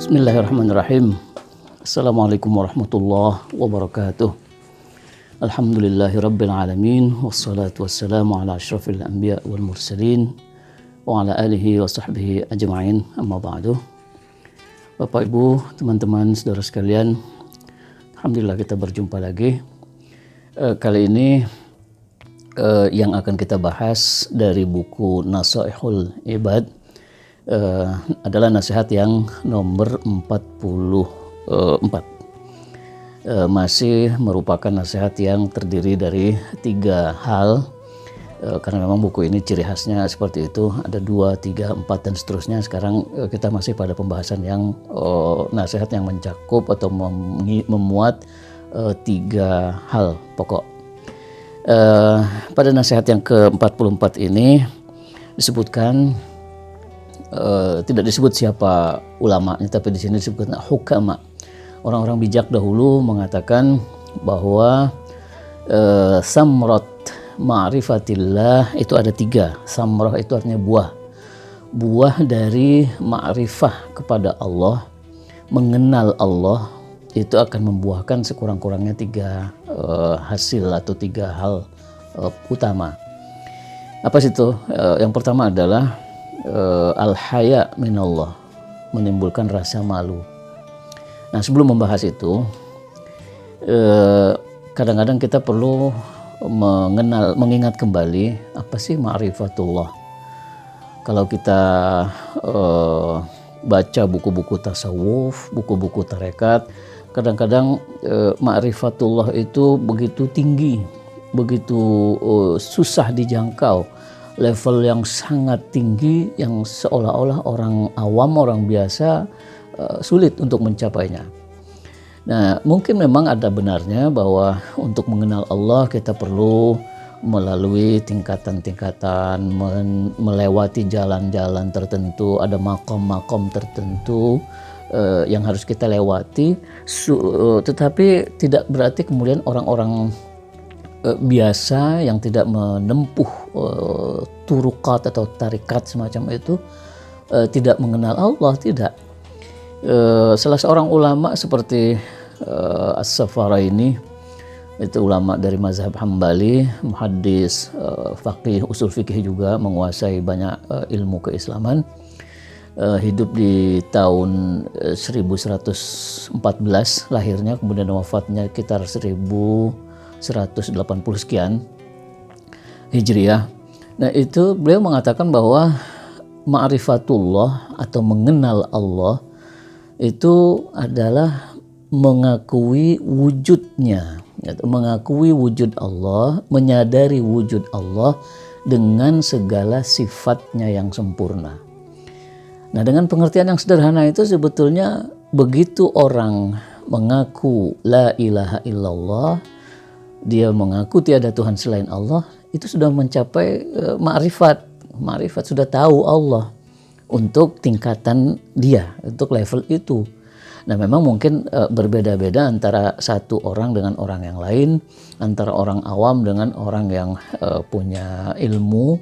Bismillahirrahmanirrahim. Assalamualaikum warahmatullahi wabarakatuh. Alhamdulillahirabbil alamin wassalatu wassalamu ala asyrafil anbiya wal mursalin wa ala alihi wa sahbihi ajma'in. Amma ba'du. Bapak Ibu, teman-teman, saudara sekalian, alhamdulillah kita berjumpa lagi. Kali ini yang akan kita bahas dari buku Nasaihul Ibad adalah nasihat yang nomor 44. Masih merupakan nasihat yang terdiri dari 3 hal, karena memang buku ini ciri khasnya seperti itu, ada 2, 3, 4 dan seterusnya. Sekarang kita masih pada pembahasan yang nasihat yang mencakup atau memuat 3 hal pokok. Pada nasihat yang ke-44 ini disebutkan, tidak disebut siapa ulamanya, tapi di sini disebutkan hukama. Orang-orang bijak dahulu mengatakan bahwa samrat ma'rifatillah itu ada 3. Samrah itu artinya buah. Buah dari ma'rifah kepada Allah, mengenal Allah, itu akan membuahkan sekurang-kurangnya 3 hasil atau 3 hal utama. Apa sih itu? Yang pertama adalah al-haya minallah, menimbulkan rasa malu. Nah, sebelum membahas itu, kadang-kadang kita perlu mengingat kembali apa sih ma'rifatullah. Kalau kita baca buku-buku tasawuf, buku-buku tarekat, kadang-kadang ma'rifatullah itu begitu tinggi, begitu susah dijangkau, level yang sangat tinggi yang seolah-olah orang awam, orang biasa sulit untuk mencapainya. Nah, mungkin memang ada benarnya bahwa untuk mengenal Allah kita perlu melalui tingkatan-tingkatan, melewati jalan-jalan tertentu, ada makom-makom tertentu yang harus kita lewati, tetapi tidak berarti kemudian orang-orang biasa yang tidak menempuh turukat atau tarikat semacam itu tidak mengenal Allah, tidak. Salah seorang ulama seperti As-Safaraini, itu ulama dari mazhab Hambali, muhaddis, faqih, usul fikih juga, menguasai banyak ilmu keislaman. Hidup di tahun 1114 lahirnya, kemudian wafatnya sekitar 1180 sekian Hijriah. Nah, itu beliau mengatakan bahwa ma'rifatullah atau mengenal Allah itu adalah mengakui wujudnya, mengakui wujud Allah, menyadari wujud Allah dengan segala sifatnya yang sempurna. Nah, dengan pengertian yang sederhana itu sebetulnya begitu orang mengaku la ilaha illallah, dia mengaku tiada Tuhan selain Allah, itu sudah mencapai ma'rifat, sudah tahu Allah untuk tingkatan dia, untuk level itu. Nah, memang mungkin berbeda-beda antara satu orang dengan orang yang lain, antara orang awam dengan orang yang punya ilmu.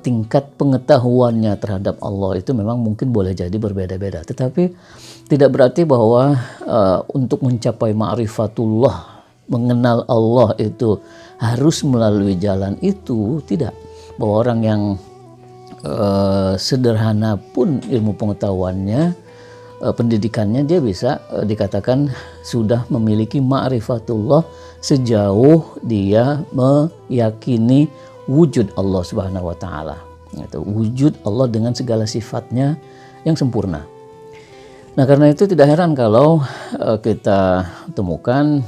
Tingkat pengetahuannya terhadap Allah itu memang mungkin boleh jadi berbeda-beda, tetapi tidak berarti bahwa untuk mencapai ma'rifatullah, mengenal Allah itu harus melalui jalan itu. Tidak. Bahwa orang yang sederhana pun ilmu pengetahuannya, pendidikannya, dia bisa dikatakan sudah memiliki ma'rifatullah sejauh dia meyakini wujud Allah Subhanahu wa taala. Itu wujud Allah dengan segala sifatnya yang sempurna. Nah, karena itu tidak heran kalau kita temukan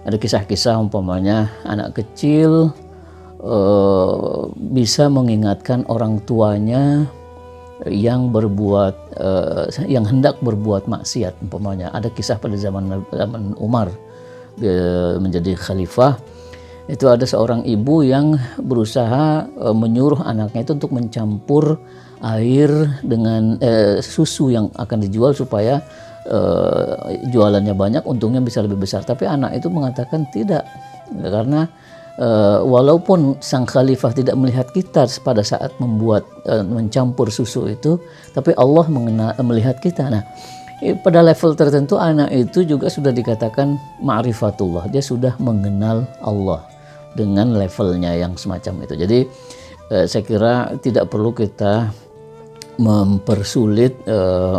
ada kisah-kisah umpamanya anak kecil bisa mengingatkan orang tuanya yang berbuat yang hendak berbuat maksiat. Umpamanya ada kisah pada zaman Umar menjadi khalifah, itu ada seorang ibu yang berusaha menyuruh anaknya itu untuk mencampur air dengan susu yang akan dijual supaya jualannya banyak, untungnya bisa lebih besar. Tapi anak itu mengatakan tidak, karena walaupun sang khalifah tidak melihat kita pada saat membuat mencampur susu itu, tapi Allah melihat kita. Nah, pada level tertentu anak itu juga sudah dikatakan ma'rifatullah, dia sudah mengenal Allah dengan levelnya yang semacam itu. Jadi saya kira tidak perlu kita mempersulit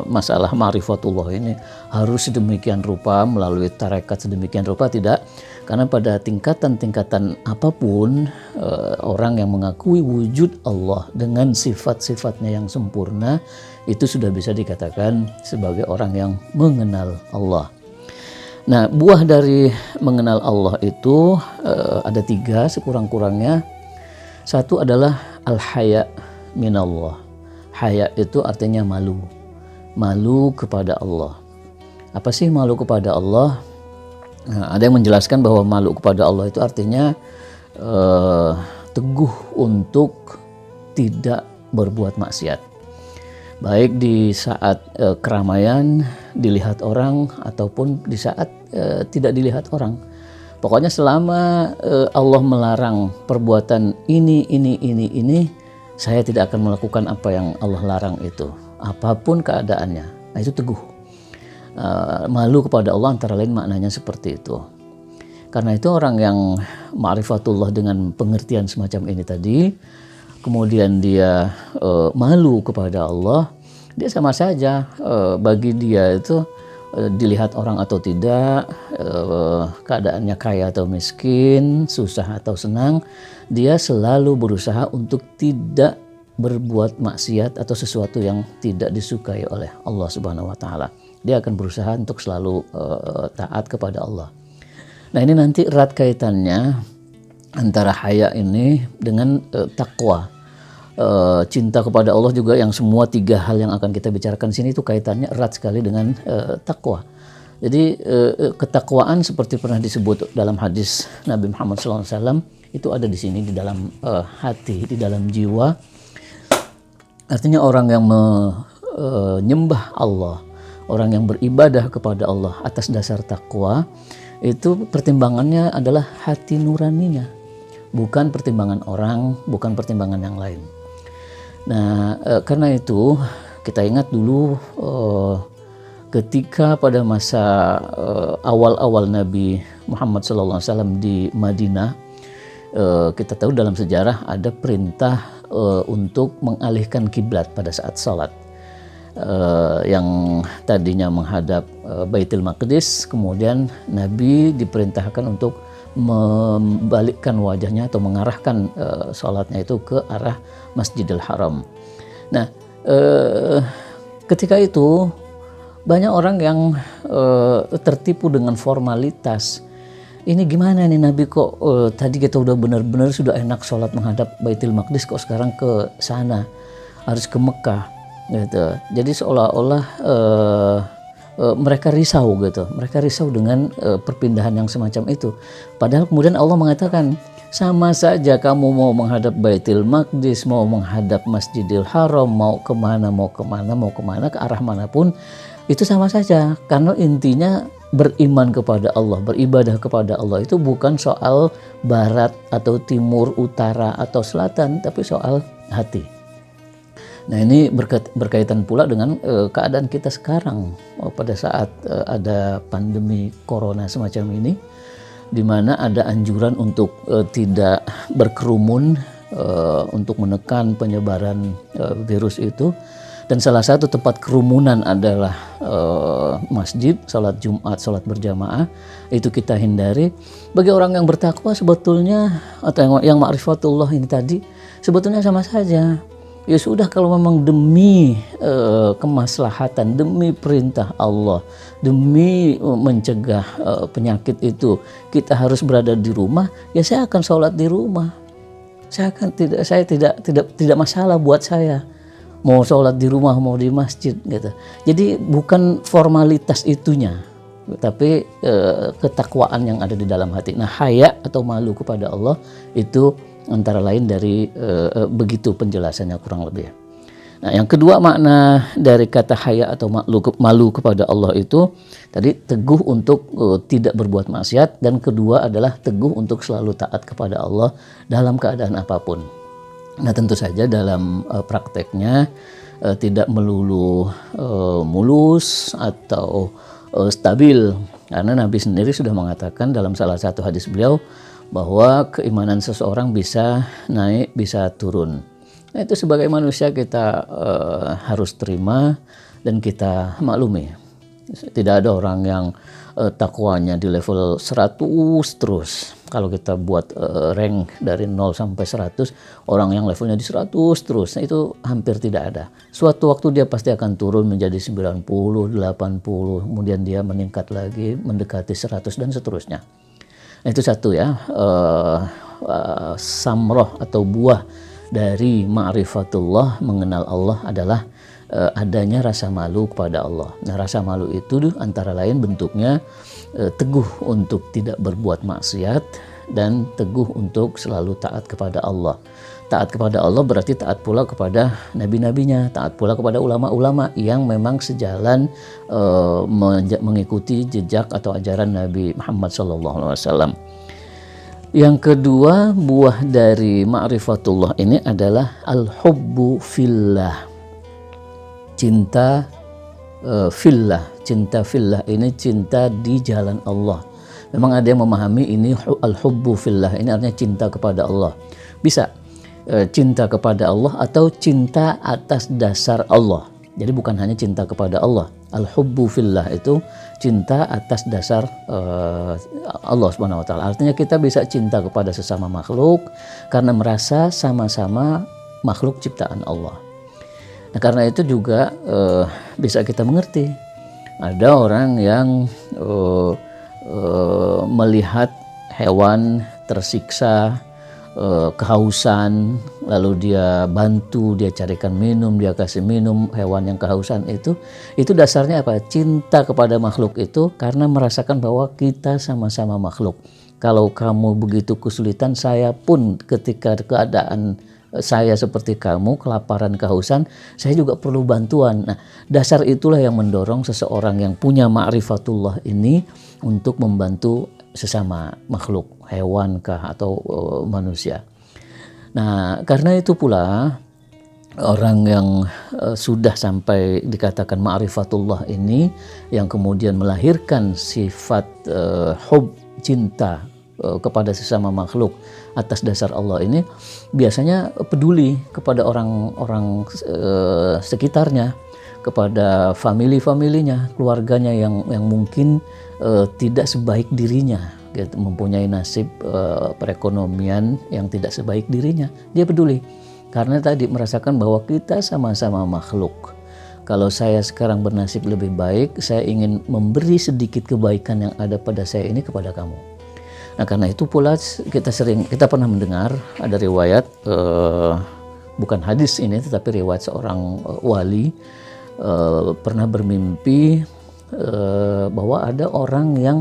masalah ma'rifatullah ini harus sedemikian rupa melalui tarekat sedemikian rupa, tidak. Karena pada tingkatan-tingkatan apapun orang yang mengakui wujud Allah dengan sifat-sifatnya yang sempurna itu sudah bisa dikatakan sebagai orang yang mengenal Allah. Nah, buah dari mengenal Allah itu ada 3 sekurang-kurangnya. Satu adalah al-haya minallah. Haya itu artinya malu. Malu kepada Allah. Apa sih malu kepada Allah? Nah, ada yang menjelaskan bahwa malu kepada Allah itu artinya teguh untuk tidak berbuat maksiat. Baik di saat keramaian dilihat orang ataupun di saat tidak dilihat orang. Pokoknya selama Allah melarang perbuatan ini, saya tidak akan melakukan apa yang Allah larang itu. Apapun keadaannya. Nah, itu teguh. Malu kepada Allah antara lain maknanya seperti itu. Karena itu orang yang ma'rifatullah dengan pengertian semacam ini tadi, kemudian dia malu kepada Allah, dia sama saja bagi dia itu dilihat orang atau tidak, keadaannya kaya atau miskin, susah atau senang, dia selalu berusaha untuk tidak berbuat maksiat atau sesuatu yang tidak disukai oleh Allah Subhanahu wa taala. Dia akan berusaha untuk selalu taat kepada Allah. Nah, ini nanti erat kaitannya antara haya ini dengan takwa. Cinta kepada Allah juga, yang semua 3 hal yang akan kita bicarakan di sini itu kaitannya erat sekali dengan takwa. Jadi ketakwaan seperti pernah disebut dalam hadis Nabi Muhammad SAW itu ada di sini, di dalam hati, di dalam jiwa. Artinya orang yang menyembah Allah, orang yang beribadah kepada Allah atas dasar takwa, itu pertimbangannya adalah hati nuraninya, bukan pertimbangan orang, bukan pertimbangan yang lain. Nah, karena itu kita ingat dulu ketika pada masa awal-awal Nabi Muhammad SAW di Madinah, kita tahu dalam sejarah ada perintah untuk mengalihkan kiblat pada saat sholat. Yang tadinya menghadap Baitul Maqdis, kemudian Nabi diperintahkan untuk membalikkan wajahnya atau mengarahkan sholatnya itu ke arah Masjidil Haram. Nah, ketika itu banyak orang yang tertipu dengan formalitas. Ini gimana nih Nabi kok tadi kita udah benar-benar sudah enak sholat menghadap Baitul Maqdis, kok sekarang ke sana harus ke Mekah gitu. Jadi seolah-olah mereka risau gitu. Mereka risau dengan perpindahan yang semacam itu. Padahal kemudian Allah mengatakan, sama saja kamu mau menghadap Baitul Maqdis, mau menghadap Masjidil Haram, mau kemana, ke arah manapun, itu sama saja. Karena intinya beriman kepada Allah, beribadah kepada Allah itu bukan soal barat atau timur, utara atau selatan, tapi soal hati. Nah, ini berkaitan pula dengan keadaan kita sekarang pada saat ada pandemi corona semacam ini, di mana ada anjuran untuk tidak berkerumun untuk menekan penyebaran virus itu. Dan salah satu tempat kerumunan adalah masjid, salat Jumat, salat berjamaah, itu kita hindari. Bagi orang yang bertakwa sebetulnya, atau yang ma'rifatullah ini tadi, sebetulnya sama saja. Ya sudah, kalau memang demi kemaslahatan, demi perintah Allah, demi mencegah penyakit itu, kita harus berada di rumah, ya saya akan sholat di rumah. Saya tidak masalah buat saya. Mau sholat di rumah, mau di masjid gitu. Jadi bukan formalitas itunya, tapi ketakwaan yang ada di dalam hati. Nah, haya atau malu kepada Allah itu antara lain dari begitu penjelasannya kurang lebih. Nah, yang kedua makna dari kata haya atau malu kepada Allah itu tadi teguh untuk tidak berbuat maksiat, dan kedua adalah teguh untuk selalu taat kepada Allah dalam keadaan apapun. Nah, tentu saja dalam prakteknya tidak melulu mulus atau stabil, karena Nabi sendiri sudah mengatakan dalam salah satu hadis beliau bahwa keimanan seseorang bisa naik bisa turun. Nah, itu sebagai manusia kita harus terima dan kita maklumi. Tidak ada orang yang takwanya di level 100 terus. Kalau kita buat rank dari 0 sampai 100, orang yang levelnya di 100 terus, nah itu hampir tidak ada. Suatu waktu dia pasti akan turun menjadi 90, 80, kemudian dia meningkat lagi mendekati 100 dan seterusnya. Nah, itu satu ya, samroh atau buah dari ma'rifatullah, mengenal Allah adalah adanya rasa malu kepada Allah. Nah, rasa malu itu antara lain bentuknya teguh untuk tidak berbuat maksiat dan teguh untuk selalu taat kepada Allah. Taat kepada Allah berarti taat pula kepada nabi-nabinya, taat pula kepada ulama-ulama yang memang sejalan mengikuti jejak atau ajaran Nabi Muhammad SAW. Yang kedua, buah dari ma'rifatullah ini adalah al-hubbu fillah. Cinta fillah. Cinta fillah ini cinta di jalan Allah. Memang ada yang memahami ini al-hubbu fillah, ini artinya cinta kepada Allah. Bisa cinta kepada Allah atau cinta atas dasar Allah. Jadi bukan hanya cinta kepada Allah. Al-hubbu fillah itu cinta atas dasar Allah Subhanahu wa taala. Artinya kita bisa cinta kepada sesama makhluk karena merasa sama-sama makhluk ciptaan Allah. Nah, karena itu juga bisa kita mengerti. Ada orang yang melihat hewan tersiksa, kehausan, lalu dia bantu, dia carikan minum, dia kasih minum hewan yang kehausan itu dasarnya apa? Cinta kepada makhluk itu karena merasakan bahwa kita sama-sama makhluk. Kalau kamu begitu kesulitan, saya pun ketika keadaan saya seperti kamu, kelaparan, kehausan, saya juga perlu bantuan. Nah, dasar itulah yang mendorong seseorang yang punya ma'rifatullah ini untuk membantu sesama makhluk, hewan kah atau manusia. Nah, karena itu pula orang yang sudah sampai dikatakan ma'rifatullah ini yang kemudian melahirkan sifat hub, cinta kepada sesama makhluk atas dasar Allah ini biasanya peduli kepada orang-orang sekitarnya, kepada family-familinya, keluarganya yang mungkin tidak sebaik dirinya, gitu, mempunyai nasib perekonomian yang tidak sebaik dirinya. Dia peduli karena tadi merasakan bahwa kita sama-sama makhluk. Kalau saya sekarang bernasib lebih baik, saya ingin memberi sedikit kebaikan yang ada pada saya ini kepada kamu. Nah, karena itu pula kita pernah mendengar ada riwayat, bukan hadis ini tetapi riwayat seorang wali pernah bermimpi bahwa ada orang yang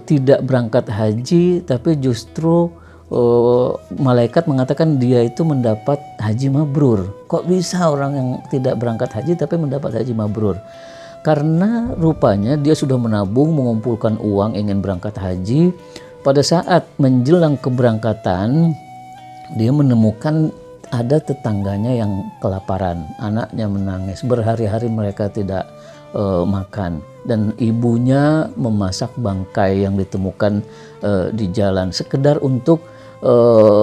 tidak berangkat haji tapi justru malaikat mengatakan dia itu mendapat haji mabrur. Kok bisa orang yang tidak berangkat haji tapi mendapat haji mabrur? Karena rupanya dia sudah menabung, mengumpulkan uang, ingin berangkat haji. Pada saat menjelang keberangkatan, dia menemukan ada tetangganya yang kelaparan. Anaknya menangis, berhari-hari mereka tidak makan. Dan ibunya memasak bangkai yang ditemukan di jalan, sekedar untuk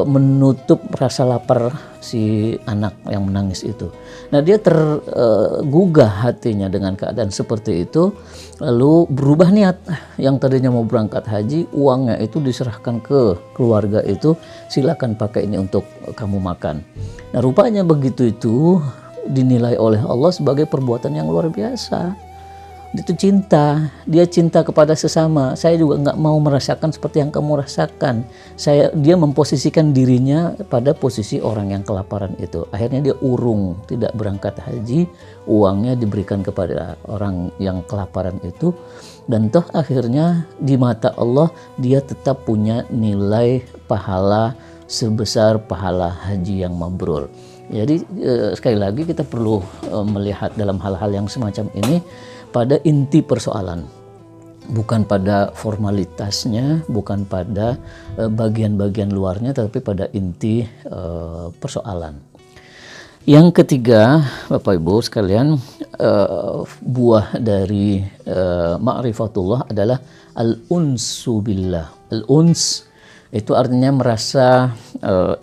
menutup rasa lapar si anak yang menangis itu. Nah, dia tergugah hatinya dengan keadaan seperti itu, lalu berubah niat. Yang tadinya mau berangkat haji, uangnya itu diserahkan ke keluarga itu, silakan pakai ini untuk kamu makan. Nah, rupanya begitu itu dinilai oleh Allah sebagai perbuatan yang luar biasa. Itu cinta, dia cinta kepada sesama. Saya juga nggak mau merasakan seperti yang kamu rasakan. Dia memposisikan dirinya pada posisi orang yang kelaparan itu. Akhirnya dia urung, tidak berangkat haji, uangnya diberikan kepada orang yang kelaparan itu. Dan toh akhirnya di mata Allah dia tetap punya nilai pahala sebesar pahala haji yang mabrur. Jadi sekali lagi kita perlu melihat dalam hal-hal yang semacam ini pada inti persoalan, bukan pada formalitasnya, bukan pada bagian-bagian luarnya, tapi pada inti persoalan. Yang ketiga, Bapak Ibu sekalian, buah dari ma'rifatullah adalah al-unsu billah. Al-uns itu artinya merasa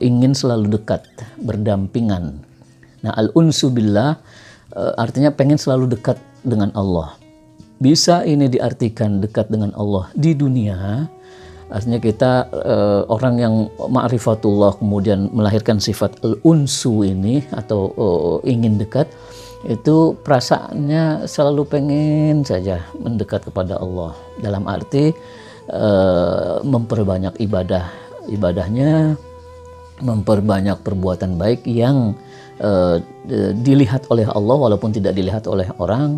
ingin selalu dekat, berdampingan. Nah, al-unsu billah artinya pengen selalu dekat dengan Allah. Bisa ini diartikan dekat dengan Allah di dunia, artinya kita orang yang ma'rifatullah kemudian melahirkan sifat al-unsu ini atau ingin dekat, itu perasaannya selalu pengen saja mendekat kepada Allah, dalam arti memperbanyak ibadahnya, memperbanyak perbuatan baik yang dilihat oleh Allah walaupun tidak dilihat oleh orang.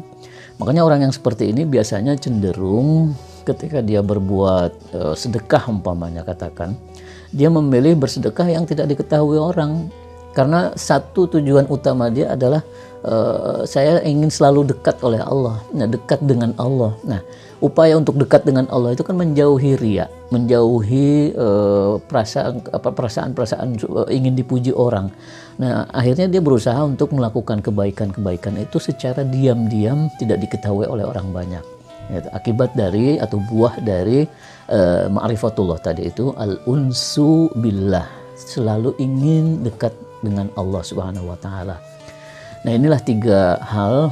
Makanya orang yang seperti ini biasanya cenderung ketika dia berbuat sedekah umpamanya katakan, dia memilih bersedekah yang tidak diketahui orang. Karena satu tujuan utama dia adalah saya ingin selalu dekat oleh Allah, dekat dengan Allah. Nah, upaya untuk dekat dengan Allah itu kan menjauhi riya, menjauhi perasaan ingin dipuji orang. Nah, akhirnya dia berusaha untuk melakukan kebaikan-kebaikan itu secara diam-diam, tidak diketahui oleh orang banyak. Akibat dari atau buah dari ma'rifatullah tadi itu al-unsu billah, selalu ingin dekat dengan Allah Subhanahu wa taala. Nah, inilah 3 hal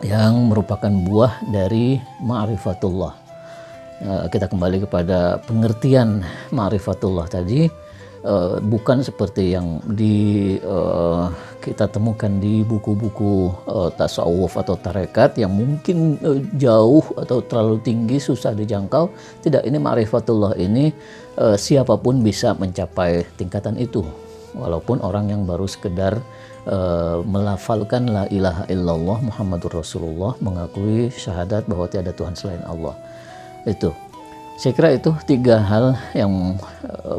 yang merupakan buah dari ma'rifatullah. Kita kembali kepada pengertian ma'rifatullah tadi, bukan seperti yang kita temukan di buku-buku tasawuf atau tarekat yang mungkin jauh atau terlalu tinggi, susah dijangkau. Tidak, ini ma'rifatullah ini siapapun bisa mencapai tingkatan itu, walaupun orang yang baru sekedar melafalkan la ilaha illallah Muhammadur Rasulullah, mengakui syahadat bahwa tiada Tuhan selain Allah. Itu, saya kira itu 3 hal yang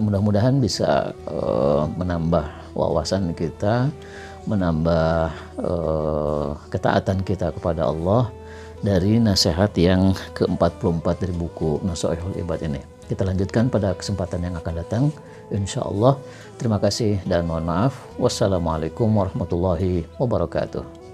mudah-mudahan bisa menambah wawasan kita, menambah ketaatan kita kepada Allah dari nasihat yang ke-44 dari buku Nasha'ihul Ibad ini. Kita lanjutkan pada kesempatan yang akan datang, insya Allah. Terima kasih dan mohon maaf. Wassalamualaikum warahmatullahi wabarakatuh.